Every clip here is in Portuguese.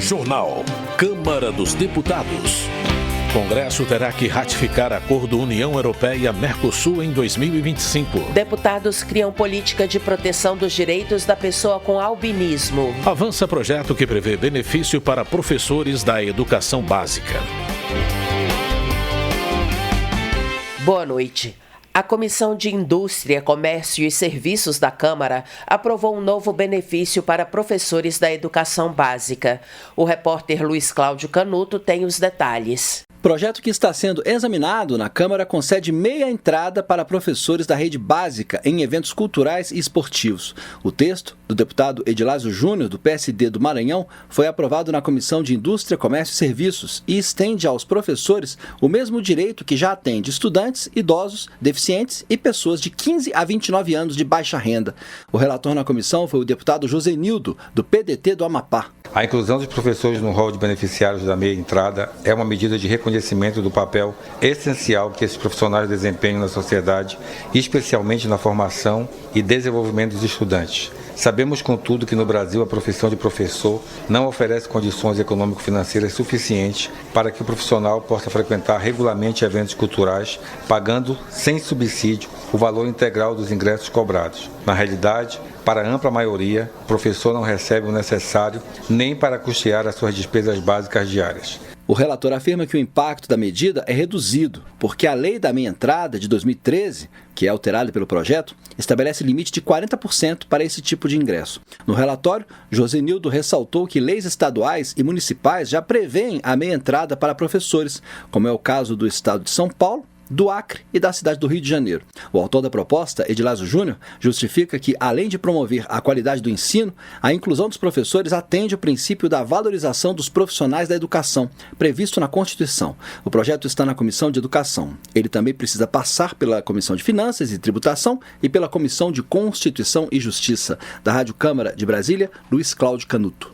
Jornal. Câmara dos Deputados. Congresso terá que ratificar acordo União Europeia-Mercosul em 2025. Deputados criam política de proteção dos direitos da pessoa com albinismo. Avança projeto que prevê benefício para professores da educação básica. Boa noite. A Comissão de Indústria, Comércio e Serviços da Câmara aprovou um novo benefício para professores da educação básica. O repórter Luiz Cláudio Canuto tem os detalhes. O projeto que está sendo examinado na Câmara concede meia entrada para professores da rede básica em eventos culturais e esportivos. O texto, do deputado Edilásio Júnior, do PSD do Maranhão, foi aprovado na Comissão de Indústria, Comércio e Serviços e estende aos professores o mesmo direito que já atende estudantes, idosos, deficientes e pessoas de 15 a 29 anos de baixa renda. O relator na comissão foi o deputado Josenildo, do PDT do Amapá. A inclusão dos professores no rol de beneficiários da meia entrada é uma medida de reconhecimento do papel essencial que esses profissionais desempenham na sociedade, especialmente na formação e desenvolvimento dos estudantes. Sabemos, contudo, que no Brasil a profissão de professor não oferece condições econômico-financeiras suficientes para que o profissional possa frequentar regularmente eventos culturais, pagando, sem subsídio, o valor integral dos ingressos cobrados. Na realidade, para a ampla maioria, o professor não recebe o necessário nem para custear as suas despesas básicas diárias. O relator afirma que o impacto da medida é reduzido, porque a lei da meia entrada de 2013, que é alterada pelo projeto, estabelece limite de 40% para esse tipo de ingresso. No relatório, Josenildo ressaltou que leis estaduais e municipais já prevêem a meia entrada para professores, como é o caso do estado de São Paulo, do Acre e da cidade do Rio de Janeiro. O autor da proposta, Edilásio Júnior, justifica que, além de promover a qualidade do ensino, a inclusão dos professores atende o princípio da valorização dos profissionais da educação, previsto na Constituição. O projeto está na Comissão de Educação. Ele também precisa passar pela Comissão de Finanças e Tributação e pela Comissão de Constituição e Justiça. Da Rádio Câmara de Brasília, Luiz Cláudio Canuto.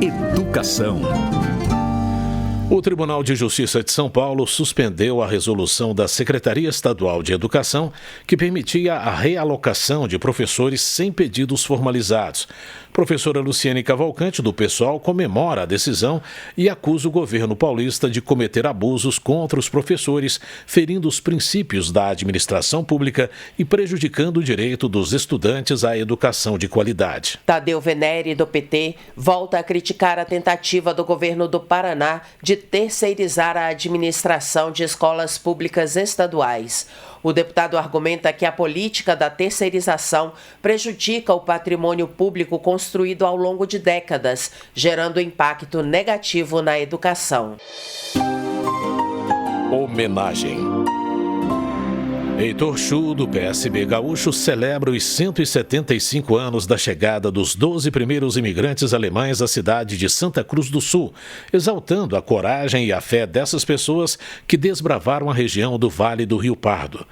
Educação. O Tribunal de Justiça de São Paulo suspendeu a resolução da Secretaria Estadual de Educação que permitia a realocação de professores sem pedidos formalizados. Professora Luciene Cavalcante, do PSOL, comemora a decisão e acusa o governo paulista de cometer abusos contra os professores, ferindo os princípios da administração pública e prejudicando o direito dos estudantes à educação de qualidade. Tadeu Venere, do PT, volta a criticar a tentativa do governo do Paraná de terceirizar a administração de escolas públicas estaduais. O deputado argumenta que a política da terceirização prejudica o patrimônio público construído ao longo de décadas, gerando impacto negativo na educação. Homenagem. Heitor Chu, do PSB gaúcho, celebra os 175 anos da chegada dos 12 primeiros imigrantes alemães à cidade de Santa Cruz do Sul, exaltando a coragem e a fé dessas pessoas que desbravaram a região do Vale do Rio Pardo.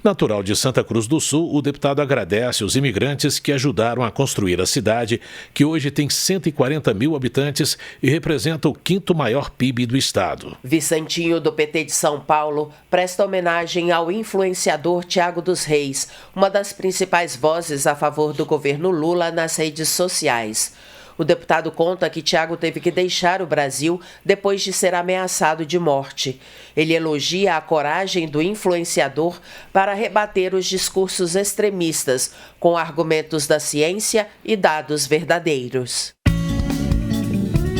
Natural de Santa Cruz do Sul, o deputado agradece os imigrantes que ajudaram a construir a cidade, que hoje tem 140 mil habitantes e representa o 5º maior PIB do estado. Vicentinho, do PT de São Paulo, presta homenagem ao influenciador Tiago dos Reis, uma das principais vozes a favor do governo Lula nas redes sociais. O deputado conta que Tiago teve que deixar o Brasil depois de ser ameaçado de morte. Ele elogia a coragem do influenciador para rebater os discursos extremistas, com argumentos da ciência e dados verdadeiros.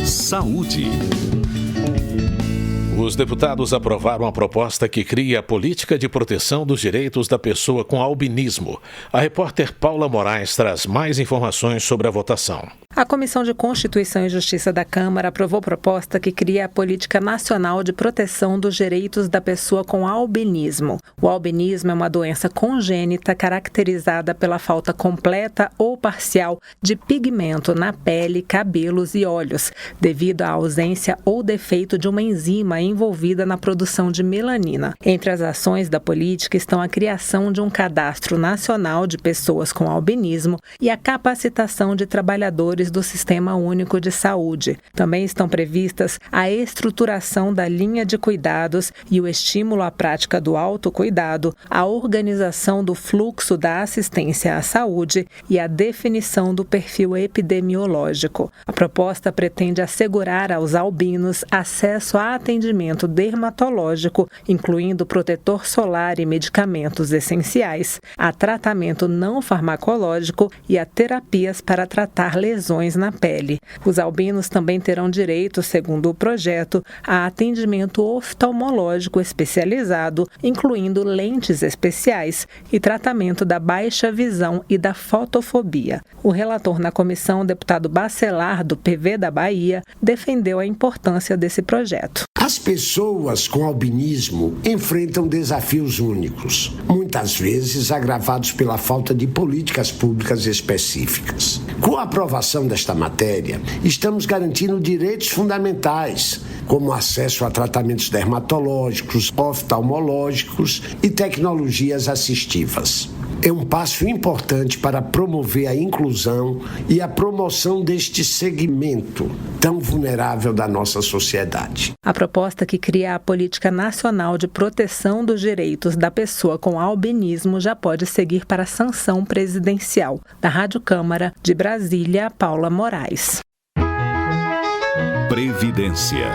Saúde. Os deputados aprovaram a proposta que cria a política de proteção dos direitos da pessoa com albinismo. A repórter Paula Moraes traz mais informações sobre a votação. A Comissão de Constituição e Justiça da Câmara aprovou proposta que cria a Política Nacional de Proteção dos Direitos da Pessoa com Albinismo. O albinismo é uma doença congênita caracterizada pela falta completa ou parcial de pigmento na pele, cabelos e olhos, devido à ausência ou defeito de uma enzima envolvida na produção de melanina. Entre as ações da política estão a criação de um cadastro nacional de pessoas com albinismo e a capacitação de trabalhadores setores do Sistema Único de Saúde. Também estão previstas a estruturação da linha de cuidados e o estímulo à prática do autocuidado, a organização do fluxo da assistência à saúde e a definição do perfil epidemiológico. A proposta pretende assegurar aos albinos acesso a atendimento dermatológico, incluindo protetor solar e medicamentos essenciais, a tratamento não farmacológico e a terapias para tratar lesões na pele. Os albinos também terão direito, segundo o projeto, a atendimento oftalmológico especializado, incluindo lentes especiais e tratamento da baixa visão e da fotofobia. O relator na comissão, o deputado Bacelar, do PV da Bahia, defendeu a importância desse projeto. As pessoas com albinismo enfrentam desafios únicos, muitas vezes agravados pela falta de políticas públicas específicas. Com a aprovação desta matéria, estamos garantindo direitos fundamentais, como acesso a tratamentos dermatológicos, oftalmológicos e tecnologias assistivas. É um passo importante para promover a inclusão e a promoção deste segmento tão vulnerável da nossa sociedade. A proposta que cria a Política Nacional de Proteção dos Direitos da Pessoa com Albinismo já pode seguir para a sanção presidencial. Da Rádio Câmara, de Brasília, Paula Moraes. Previdência.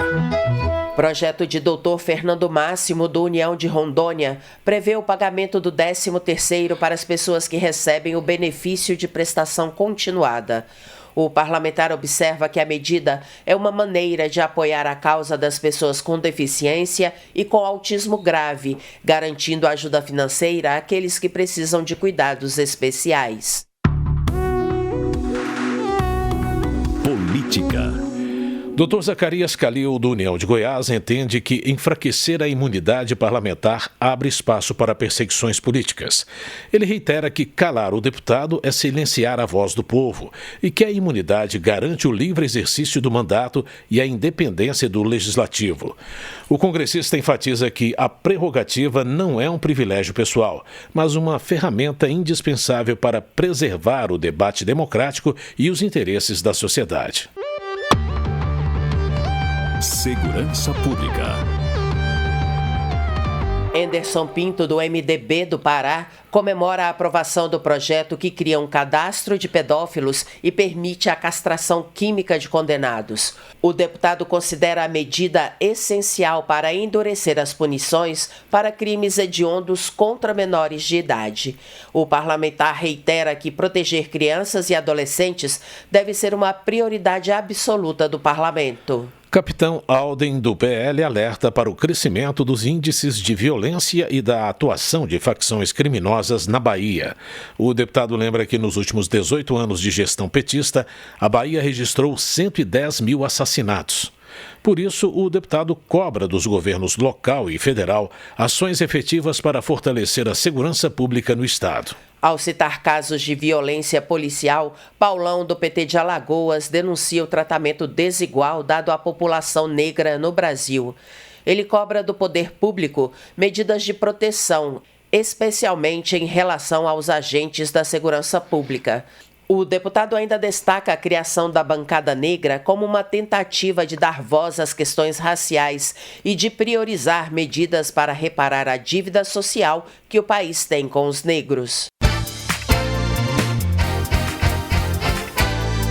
Projeto de Dr. Fernando Máximo, do União de Rondônia, prevê o pagamento do 13º para as pessoas que recebem o benefício de prestação continuada. O parlamentar observa que a medida é uma maneira de apoiar a causa das pessoas com deficiência e com autismo grave, garantindo ajuda financeira àqueles que precisam de cuidados especiais. Política. Dr. Zacarias Calil, do União de Goiás, entende que enfraquecer a imunidade parlamentar abre espaço para perseguições políticas. Ele reitera que calar o deputado é silenciar a voz do povo e que a imunidade garante o livre exercício do mandato e a independência do legislativo. O congressista enfatiza que a prerrogativa não é um privilégio pessoal, mas uma ferramenta indispensável para preservar o debate democrático e os interesses da sociedade. Segurança Pública. Anderson Pinto, do MDB do Pará, comemora a aprovação do projeto que cria um cadastro de pedófilos e permite a castração química de condenados. O deputado considera a medida essencial para endurecer as punições para crimes hediondos contra menores de idade. O parlamentar reitera que proteger crianças e adolescentes deve ser uma prioridade absoluta do parlamento. Capitão Alden, do PL, alerta para o crescimento dos índices de violência e da atuação de facções criminosas na Bahia. O deputado lembra que nos últimos 18 anos de gestão petista, a Bahia registrou 110 mil assassinatos. Por isso, o deputado cobra dos governos local e federal ações efetivas para fortalecer a segurança pública no estado. Ao citar casos de violência policial, Paulão, do PT de Alagoas, denuncia o tratamento desigual dado à população negra no Brasil. Ele cobra do poder público medidas de proteção, especialmente em relação aos agentes da segurança pública. O deputado ainda destaca a criação da bancada negra como uma tentativa de dar voz às questões raciais e de priorizar medidas para reparar a dívida social que o país tem com os negros.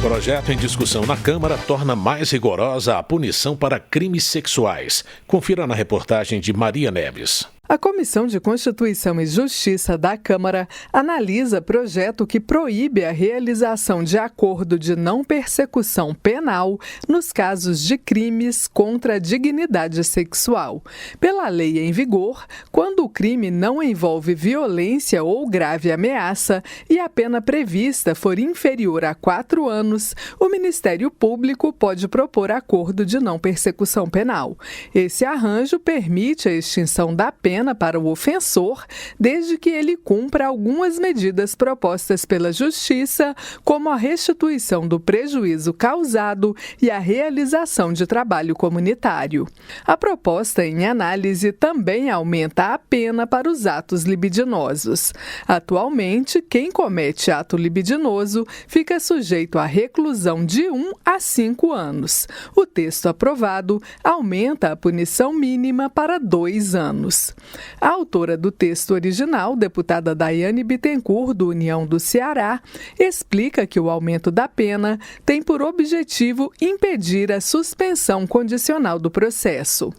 Projeto em discussão na Câmara torna mais rigorosa a punição para crimes sexuais. Confira na reportagem de Maria Neves. A Comissão de Constituição e Justiça da Câmara analisa projeto que proíbe a realização de acordo de não persecução penal nos casos de crimes contra a dignidade sexual. Pela lei em vigor, quando o crime não envolve violência ou grave ameaça e a pena prevista for inferior a 4 anos, o Ministério Público pode propor acordo de não persecução penal. Esse arranjo permite a extinção da pena pena para o ofensor, desde que ele cumpra algumas medidas propostas pela Justiça, como a restituição do prejuízo causado e a realização de trabalho comunitário. A proposta em análise também aumenta a pena para os atos libidinosos. Atualmente, quem comete ato libidinoso fica sujeito à reclusão de 1 a 5 anos. O texto aprovado aumenta a punição mínima para 2 anos. A autora do texto original, deputada Daiane Bittencourt, do União do Ceará, explica que o aumento da pena tem por objetivo impedir a suspensão condicional do processo.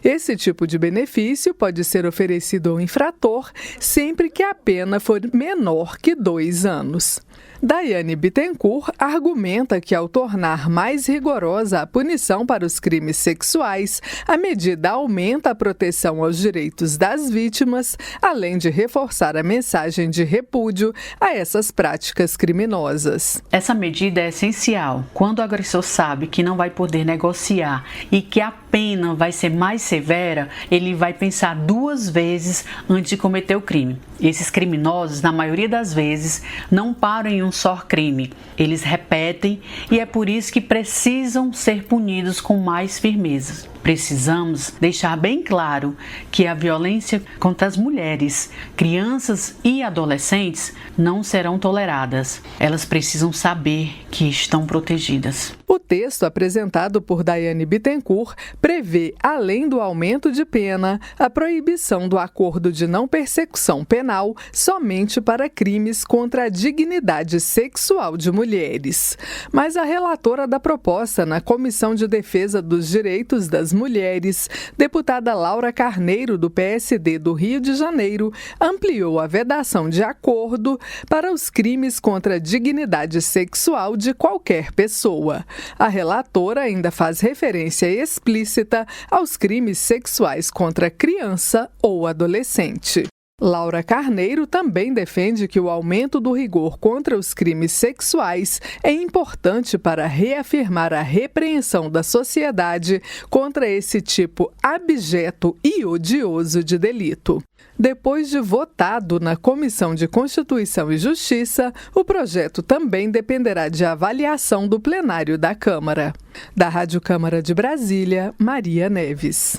Esse tipo de benefício pode ser oferecido ao infrator sempre que a pena for menor que 2 anos. Daiane Bittencourt argumenta que, ao tornar mais rigorosa a punição para os crimes sexuais, a medida aumenta a proteção aos direitos das vítimas, além de reforçar a mensagem de repúdio a essas práticas criminosas. Essa medida é essencial. Quando o agressor sabe que não vai poder negociar e que a pena vai ser mais severa, ele vai pensar 2 vezes antes de cometer o crime. Esses criminosos, na maioria das vezes, não param em um só crime. Eles repetem e é por isso que precisam ser punidos com mais firmeza. Precisamos deixar bem claro que a violência contra as mulheres, crianças e adolescentes não serão toleradas. Elas precisam saber que estão protegidas. O texto apresentado por Daiane Bittencourt prevê, além do aumento de pena, a proibição do acordo de não persecução penal somente para crimes contra a dignidade sexual de mulheres. Mas a relatora da proposta na Comissão de Defesa dos Direitos das Mulheres, deputada Laura Carneiro, do PSD do Rio de Janeiro, ampliou a vedação de acordo para os crimes contra a dignidade sexual de qualquer pessoa. A relatora ainda faz referência explícita aos crimes sexuais contra criança ou adolescente. Laura Carneiro também defende que o aumento do rigor contra os crimes sexuais é importante para reafirmar a repreensão da sociedade contra esse tipo abjeto e odioso de delito. Depois de votado na Comissão de Constituição e Justiça, o projeto também dependerá de avaliação do plenário da Câmara. Da Rádio Câmara de Brasília, Maria Neves.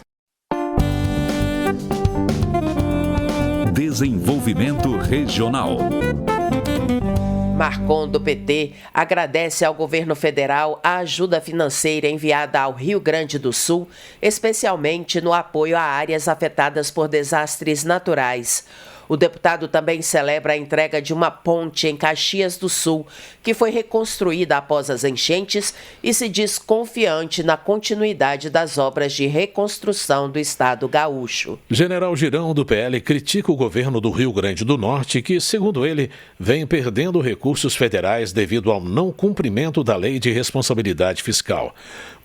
Desenvolvimento Regional. Marcon, do PT, agradece ao governo federal a ajuda financeira enviada ao Rio Grande do Sul, especialmente no apoio a áreas afetadas por desastres naturais. O deputado também celebra a entrega de uma ponte em Caxias do Sul, que foi reconstruída após as enchentes, e se diz confiante na continuidade das obras de reconstrução do estado gaúcho. General Girão, do PL, critica o governo do Rio Grande do Norte, que, segundo ele, vem perdendo recursos federais devido ao não cumprimento da Lei de Responsabilidade Fiscal.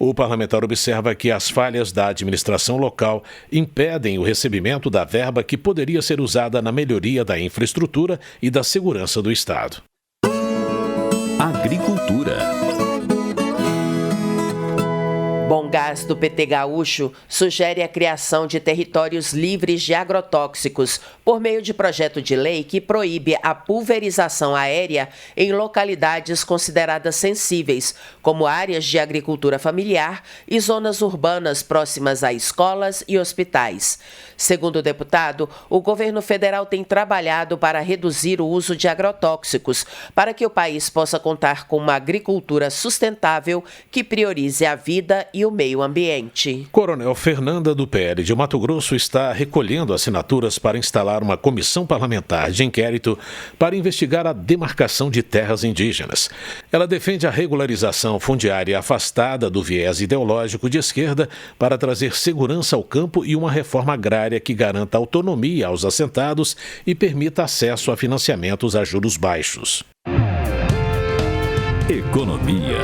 O parlamentar observa que as falhas da administração local impedem o recebimento da verba que poderia ser usada na melhoria da infraestrutura e da segurança do Estado. Agricultura. Bom Gás, do PT gaúcho, sugere a criação de territórios livres de agrotóxicos por meio de projeto de lei que proíbe a pulverização aérea em localidades consideradas sensíveis, como áreas de agricultura familiar e zonas urbanas próximas a escolas e hospitais. Segundo o deputado, o governo federal tem trabalhado para reduzir o uso de agrotóxicos, para que o país possa contar com uma agricultura sustentável que priorize a vida e o meio ambiente. Coronel Fernanda, do PL de Mato Grosso, está recolhendo assinaturas para instalar uma comissão parlamentar de inquérito para investigar a demarcação de terras indígenas. Ela defende a regularização fundiária afastada do viés ideológico de esquerda para trazer segurança ao campo e uma reforma agrária que garanta autonomia aos assentados e permita acesso a financiamentos a juros baixos. Economia.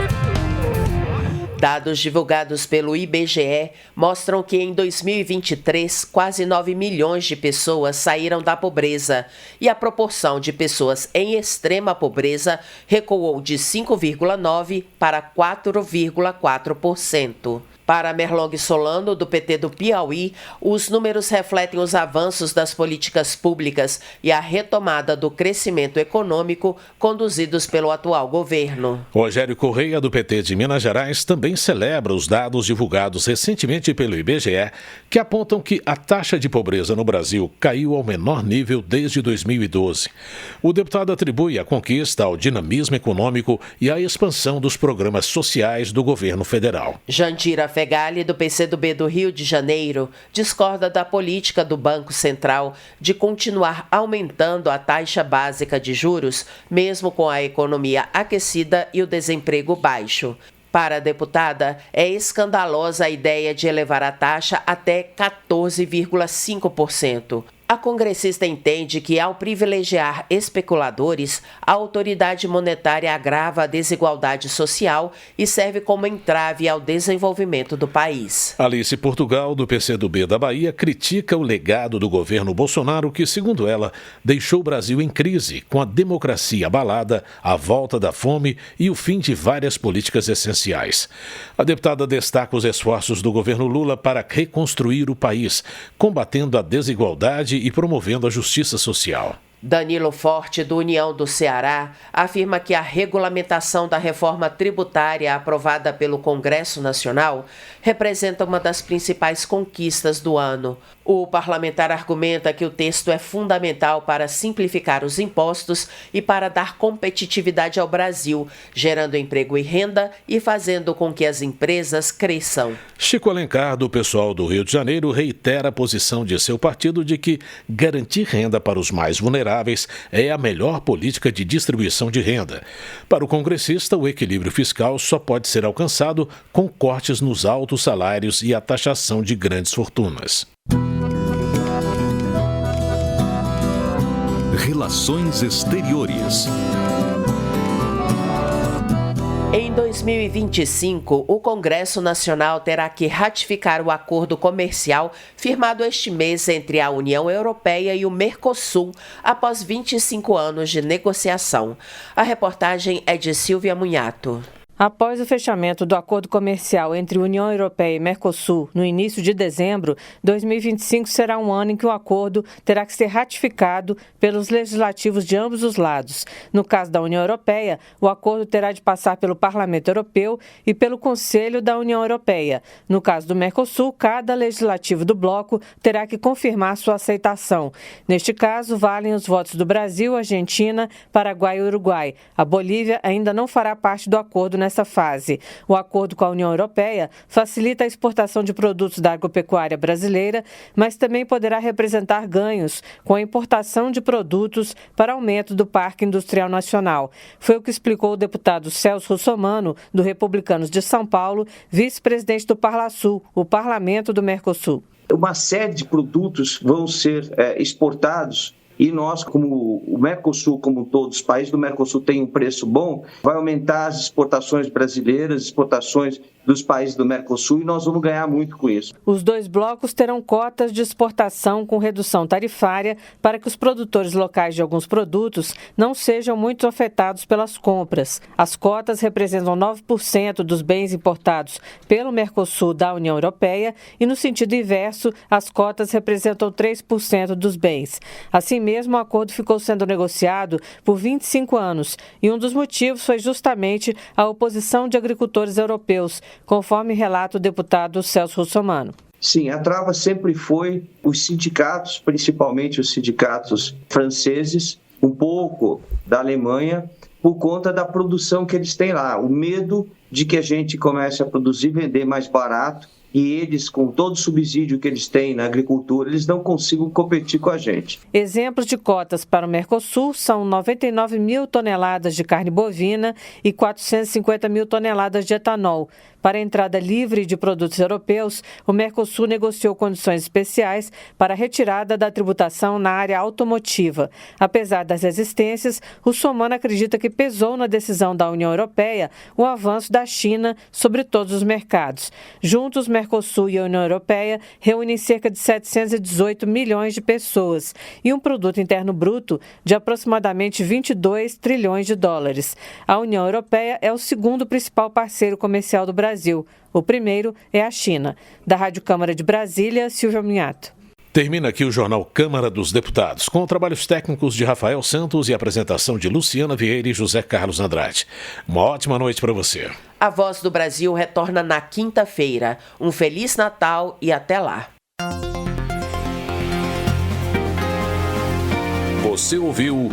Dados divulgados pelo IBGE mostram que em 2023, quase 9 milhões de pessoas saíram da pobreza e a proporção de pessoas em extrema pobreza recuou de 5,9% para 4,4%. Para Merlong Solano, do PT do Piauí, os números refletem os avanços das políticas públicas e a retomada do crescimento econômico conduzidos pelo atual governo. Rogério Correia, do PT de Minas Gerais, também celebra os dados divulgados recentemente pelo IBGE, que apontam que a taxa de pobreza no Brasil caiu ao menor nível desde 2012. O deputado atribui a conquista ao dinamismo econômico e à expansão dos programas sociais do governo federal. Jandira Fegali, do PCdoB do Rio de Janeiro, discorda da política do Banco Central de continuar aumentando a taxa básica de juros, mesmo com a economia aquecida e o desemprego baixo. Para a deputada, é escandalosa a ideia de elevar a taxa até 14,5%. A congressista entende que, ao privilegiar especuladores, a autoridade monetária agrava a desigualdade social e serve como entrave ao desenvolvimento do país. Alice Portugal, do PCdoB da Bahia, critica o legado do governo Bolsonaro que, segundo ela, deixou o Brasil em crise, com a democracia abalada, a volta da fome e o fim de várias políticas essenciais. A deputada destaca os esforços do governo Lula para reconstruir o país, combatendo a desigualdade e promovendo a justiça social. Danilo Forte, do União do Ceará, afirma que a regulamentação da reforma tributária aprovada pelo Congresso Nacional representa uma das principais conquistas do ano. O parlamentar argumenta que o texto é fundamental para simplificar os impostos e para dar competitividade ao Brasil, gerando emprego e renda e fazendo com que as empresas cresçam. Chico Alencar, do PSOL do Rio de Janeiro, reitera a posição de seu partido de que garantir renda para os mais vulneráveis é a melhor política de distribuição de renda. Para o congressista, o equilíbrio fiscal só pode ser alcançado com cortes nos altos salários e a taxação de grandes fortunas. Relações Exteriores. Em 2025, o Congresso Nacional terá que ratificar o acordo comercial firmado este mês entre a União Europeia e o Mercosul, após 25 anos de negociação. A reportagem é de Silvia Munhato. Após o fechamento do acordo comercial entre União Europeia e Mercosul no início de dezembro, 2025 será um ano em que o acordo terá que ser ratificado pelos legislativos de ambos os lados. No caso da União Europeia, o acordo terá de passar pelo Parlamento Europeu e pelo Conselho da União Europeia. No caso do Mercosul, cada legislativo do bloco terá que confirmar sua aceitação. Neste caso, valem os votos do Brasil, Argentina, Paraguai e Uruguai. A Bolívia ainda não fará parte do acordo nessa fase. O acordo com a União Europeia facilita a exportação de produtos da agropecuária brasileira, mas também poderá representar ganhos com a importação de produtos para aumento do Parque Industrial Nacional. Foi o que explicou o deputado Celso Russomano, do Republicanos de São Paulo, vice-presidente do Parlasul, o parlamento do Mercosul. Uma série de produtos vão ser exportados. E nós, como o Mercosul, como todos os países do Mercosul têm um preço bom, vai aumentar as exportações brasileiras, exportações dos países do Mercosul, e nós vamos ganhar muito com isso. Os dois blocos terão cotas de exportação com redução tarifária para que os produtores locais de alguns produtos não sejam muito afetados pelas compras. As cotas representam 9% dos bens importados pelo Mercosul da União Europeia e, no sentido inverso, as cotas representam 3% dos bens. Assim mesmo, o acordo ficou sendo negociado por 25 anos e um dos motivos foi justamente a oposição de agricultores europeus, conforme relata o deputado Celso Russomano. Sim, a trava sempre foi os sindicatos, principalmente os sindicatos franceses, um pouco da Alemanha, por conta da produção que eles têm lá. O medo de que a gente comece a produzir e vender mais barato e eles, com todo o subsídio que eles têm na agricultura, eles não consigam competir com a gente. Exemplos de cotas para o Mercosul são 99 mil toneladas de carne bovina e 450 mil toneladas de etanol. Para a entrada livre de produtos europeus, o Mercosul negociou condições especiais para a retirada da tributação na área automotiva. Apesar das resistências, Russomano acredita que pesou na decisão da União Europeia o avanço da China sobre todos os mercados. Juntos, Mercosul e a União Europeia reúnem cerca de 718 milhões de pessoas e um produto interno bruto de aproximadamente 22 trilhões de dólares. A União Europeia é o segundo principal parceiro comercial do Brasil, Brasil. O primeiro é a China. Da Rádio Câmara de Brasília, Silvia Minhato. Termina aqui o Jornal Câmara dos Deputados, com trabalhos técnicos de Rafael Santos e apresentação de Luciana Vieira e José Carlos Andrade. Uma ótima noite para você. A Voz do Brasil retorna na quinta-feira. Um Feliz Natal e até lá. Você ouviu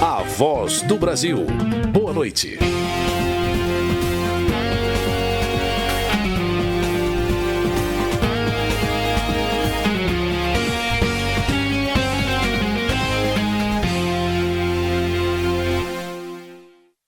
A Voz do Brasil. Boa noite.